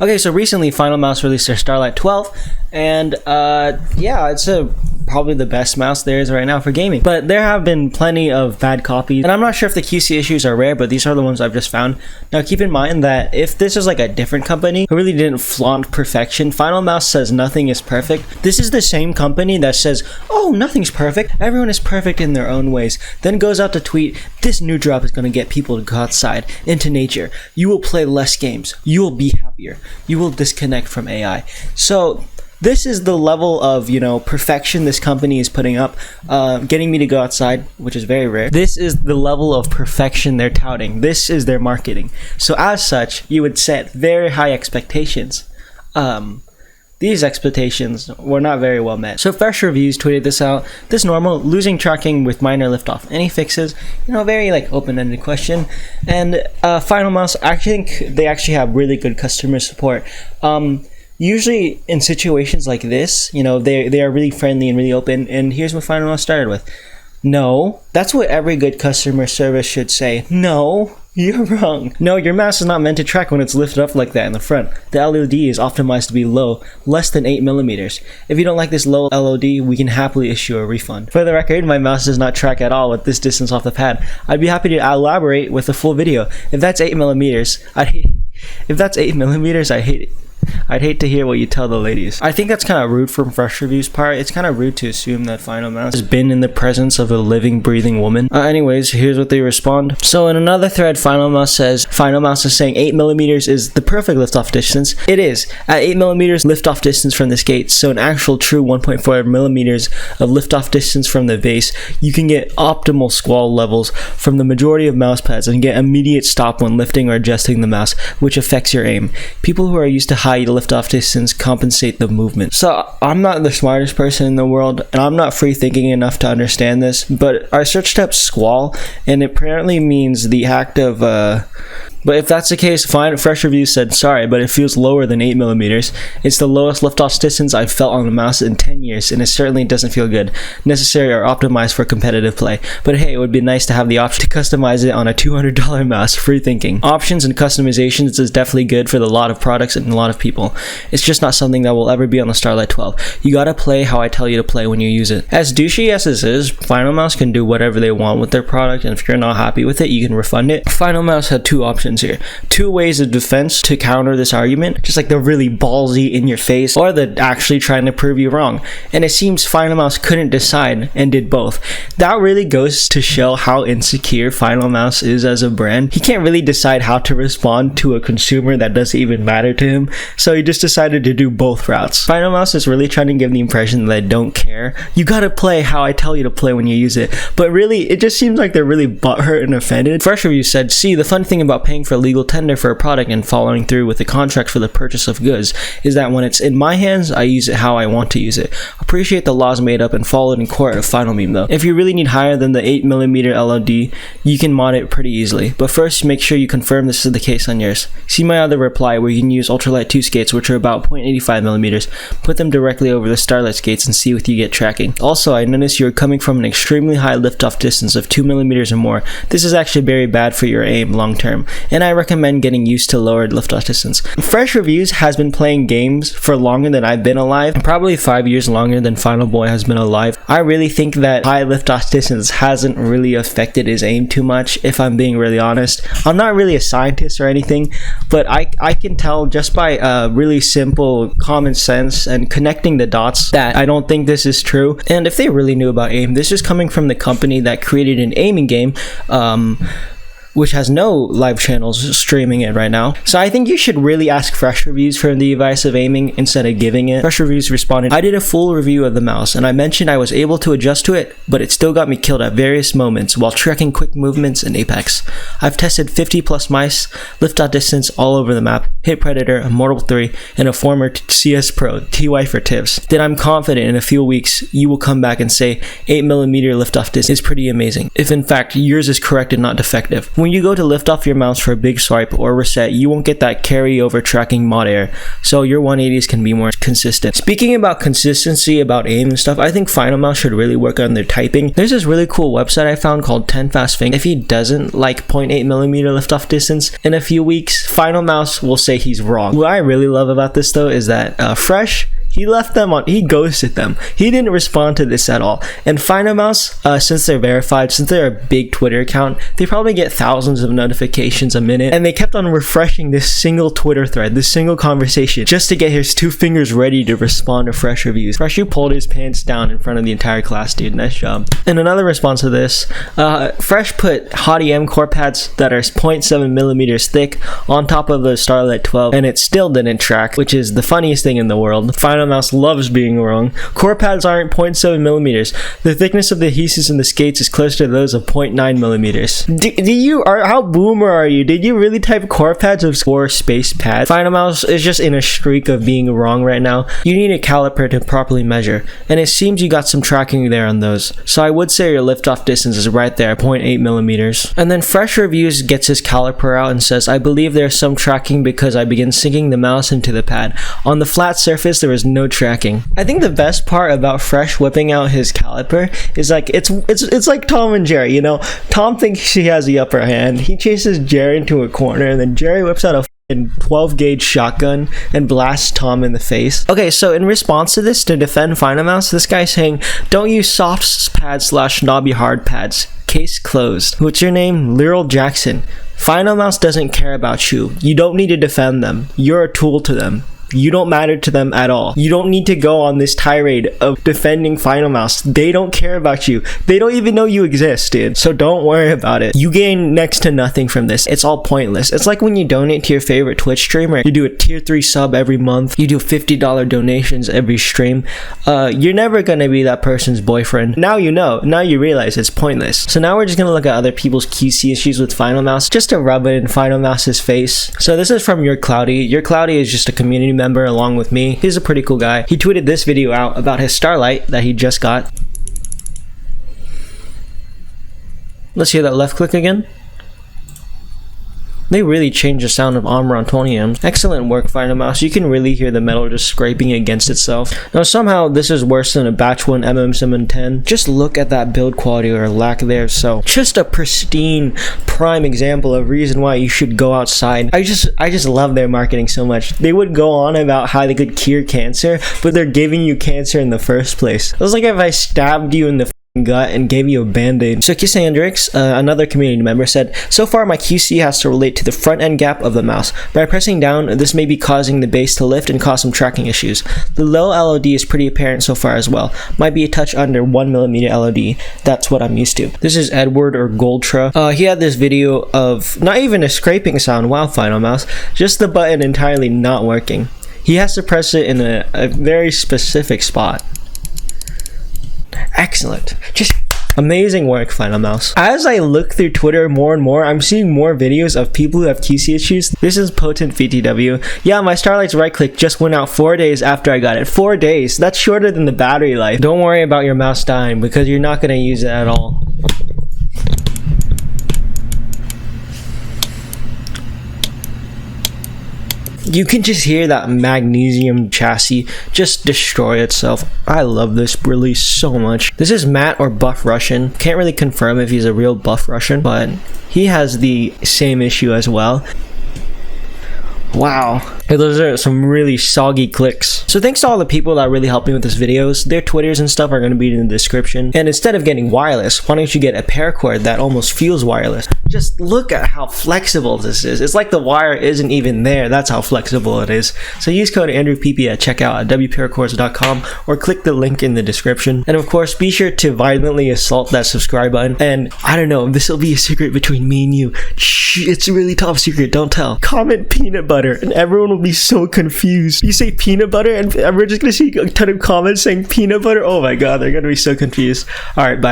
Okay, so recently finalmouse released their Starlight-12, and yeah, it's probably the best mouse there is right now for gaming. But there have been plenty of bad copies, and I'm not sure if the QC issues are rare, but these are the ones I've just found. Now keep in mind that if this is like a different company who really didn't flaunt perfection, finalmouse says nothing is perfect. This is the same company that says, oh, nothing's perfect, everyone is perfect in their own ways, then goes out to tweet, this new drop is going to get people to go outside into nature, you will play less games, you will be happier, you will disconnect from AI. So this is the level of, you know, perfection this company is putting up, getting me to go outside, which is very rare. This is the level of perfection they're touting. This is their marketing. So as such, you would set very high expectations. These expectations were not very well met. So FreshReviews tweeted this out. This normal, losing tracking with minor liftoff. Any fixes? You know, very like open-ended question. And finalmouse, I think they actually have really good customer support. Usually in situations like this, you know, they are really friendly and really open. And here's what finalmouse started with. No, that's what every good customer service should say. No, you're wrong. No, your mouse is not meant to track when it's lifted up like that in the front. The LOD is optimized to be low, less than 8 millimeters. If you don't like this low LOD, we can happily issue a refund. For the record, my mouse does not track at all with this distance off the pad. I'd be happy to elaborate with a full video. If that's 8 millimeters, I'd hate to hear what you tell the ladies. I think that's kind of rude from FreshReviews' part. It's kind of rude to assume that finalmouse has been in the presence of a living, breathing woman. Anyways, here's what they respond. So in another thread, finalmouse says, finalmouse is saying 8 millimeters is the perfect liftoff distance. It is. At 8 millimeters liftoff distance from this gate, so an actual true 1.4 millimeters of liftoff distance from the base, you can get optimal squall levels from the majority of mouse pads and get immediate stop when lifting or adjusting the mouse, which affects your aim. People who are used to high liftoff distance compensate the movement. So I'm not the smartest person in the world, and I'm not free thinking enough to understand this, but I searched up squall, and it apparently means the act of but if that's the case, fine. FreshReviews said, sorry, but it feels lower than 8 millimeters. It's the lowest liftoff distance I've felt on a mouse in 10 years, and it certainly doesn't feel good, necessary or optimized for competitive play. But hey, it would be nice to have the option to customize it on a $200 mouse. Free thinking. Options and customizations is definitely good for a lot of products and a lot of people. It's just not something that will ever be on the Starlight-12. You gotta play how I tell you to play when you use it. As douchey as this is, finalmouse can do whatever they want with their product, and if you're not happy with it, you can refund it. finalmouse had two options here. Two ways of defense to counter this argument, just like the really ballsy in your face, or the actually trying to prove you wrong. And it seems finalmouse couldn't decide and did both. That really goes to show how insecure finalmouse is as a brand. He can't really decide how to respond to a consumer that doesn't even matter to him, so he just decided to do both routes. finalmouse is really trying to give the impression that they don't care. You gotta play how I tell you to play when you use it, but really it just seems like they're really butthurt and offended. FreshReviews said, see, the fun thing about paying for legal tender for a product and following through with the contract for the purchase of goods is that when it's in my hands, I use it how I want to use it. Appreciate the laws made up and followed in court of final meme though. If you really need higher than the 8 millimeter LOD, you can mod it pretty easily, but first make sure you confirm this is the case on yours. See my other reply where you can use ultralight 2 skates, which are about 0.85 millimeters, put them directly over the Starlight skates and see what you get tracking. Also, I noticed you're coming from an extremely high liftoff distance of 2 millimeters or more. This is actually very bad for your aim long term, and I recommend getting used to lowered liftoff distance. FreshReviews has been playing games for longer than I've been alive, probably 5 years longer than Final Boy has been alive. I really think that high liftoff distance hasn't really affected his aim too much, if I'm being really honest. I'm not really a scientist or anything, but I can tell just by really simple common sense and connecting the dots that I don't think this is true. And if they really knew about aim, this is coming from the company that created an aiming game, which has no live channels streaming it right now. So I think you should really ask FreshReviews for the advice of aiming instead of giving it. FreshReviews responded, I did a full review of the mouse and I mentioned I was able to adjust to it, but it still got me killed at various moments while tracking quick movements in Apex. I've tested 50 plus mice, liftoff distance all over the map, Hit Predator, Immortal 3, and a former CS Pro, TY for tips. Then I'm confident in a few weeks you will come back and say 8 millimeter liftoff distance is pretty amazing, if in fact yours is correct and not defective. When when you go to lift off your mouse for a big swipe or reset, you won't get that carryover tracking mod error, so your 180s can be more consistent. Speaking about consistency, about aim and stuff, I think finalmouse should really work on their typing. There's this really cool website I found called 10 Fast Fingers. If he doesn't like 0.8mm liftoff distance in a few weeks, finalmouse will say he's wrong. What I really love about this though is that Fresh, he left them on, he ghosted them. He didn't respond to this at all. And finalmouse, since they're verified, since they're a big Twitter account, they probably get thousands of notifications a minute. And they kept on refreshing this single Twitter thread, this single conversation, just to get his 2 fingers ready to respond to Fresh Reviews. Fresh, you pulled his pants down in front of the entire class, dude. Nice job. And another response to this, Fresh put Hottie M core pads that are 0.7mm thick on top of the Starlight-12, and it still didn't track, which is the funniest thing in the world. Finalmouse loves being wrong. Core pads aren't 0.7mm. The thickness of the adhesives in the skates is closer to those of 0.9mm. How boomer are you? Did you really type core pads of score space pads? Finalmouse is just in a streak of being wrong right now. You need a caliper to properly measure, and it seems you got some tracking there on those. So I would say your liftoff distance is right there, 0.8mm. And then Fresh Reviews gets his caliper out and says, I believe there's some tracking because I began sinking the mouse into the pad. On the flat surface, there was no tracking. I think the best part about Fresh whipping out his caliper is like it's like Tom and Jerry, you know. Tom thinks he has the upper hand. He chases Jerry into a corner, and then Jerry whips out a 12 gauge shotgun and blasts Tom in the face. Okay, so in response to this, to defend finalmouse, this guy's saying, don't use soft pads / knobby hard pads. Case closed. What's your name? Lyril Jackson. Finalmouse doesn't care about you. You don't need to defend them. You're a tool to them. You don't matter to them at all. You don't need to go on this tirade of defending finalmouse. They don't care about you. They don't even know you exist, dude. So don't worry about it. You gain next to nothing from this. It's all pointless. It's like when you donate to your favorite Twitch streamer. You do a tier 3 sub every month. You do $50 donations every stream. You're never gonna be that person's boyfriend. Now you know. Now you realize it's pointless. So now we're just gonna look at other people's QC issues with finalmouse, just to rub it in finalmouse's face. So this is from YourCloudy. YourCloudy is just a community member along with me. He's a pretty cool guy. He tweeted this video out about his Starlight that he just got. Let's hear that left click again. They really changed the sound of armor on 20Ms. Excellent work, finalmouse. You can really hear the metal just scraping against itself. Now somehow this is worse than a batch 1 MM710. Just look at that build quality or lack thereof. So just a pristine prime example of reason why you should go outside. I just love their marketing so much. They would go on about how they could cure cancer, but they're giving you cancer in the first place. It was like if I stabbed you in the gut and gave you a band-aid. So KinSaniTrix, another community member, said, so far my QC has to relate to the front end gap of the mouse. By pressing down, this may be causing the base to lift and cause some tracking issues. The low LOD is pretty apparent so far as well. Might be a touch under 1mm LOD. That's what I'm used to. This is Edward or Ghoultra. He had this video of not even a scraping sound. Wow, finalmouse. Just the button entirely not working. He has to press it in a very specific spot. Excellent. Just amazing work, finalmouse. As I look through Twitter more and more, I'm seeing more videos of people who have QC issues. This is PotentBTW. Yeah, my Starlight's right click just went out 4 days after I got it. 4 days. That's shorter than the battery life. Don't worry about your mouse dying because you're not going to use it at all. You can just hear that magnesium chassis just destroy itself. I love this release so much. This is Matt or Buff Russian. Can't really confirm if he's a real Buff Russian, but he has the same issue as well. Wow. Hey, those are some really soggy clicks. So thanks to all the people that really helped me with this videos. Their Twitters and stuff are going to be in the description. And instead of getting wireless, why don't you get a paracord that almost feels wireless? Just look at how flexible this is. It's like the wire isn't even there. That's how flexible it is. So use code andrewpp at checkout at wparacords.com or click the link in the description. And of course, be sure to violently assault that subscribe button. And I don't know, this will be a secret between me and you. Shh, it's a really top secret, don't tell. Comment peanut butter and everyone will be so confused. You say peanut butter and we're just gonna see a ton of comments saying peanut butter. Oh my god, they're gonna be so confused. Alright, bye.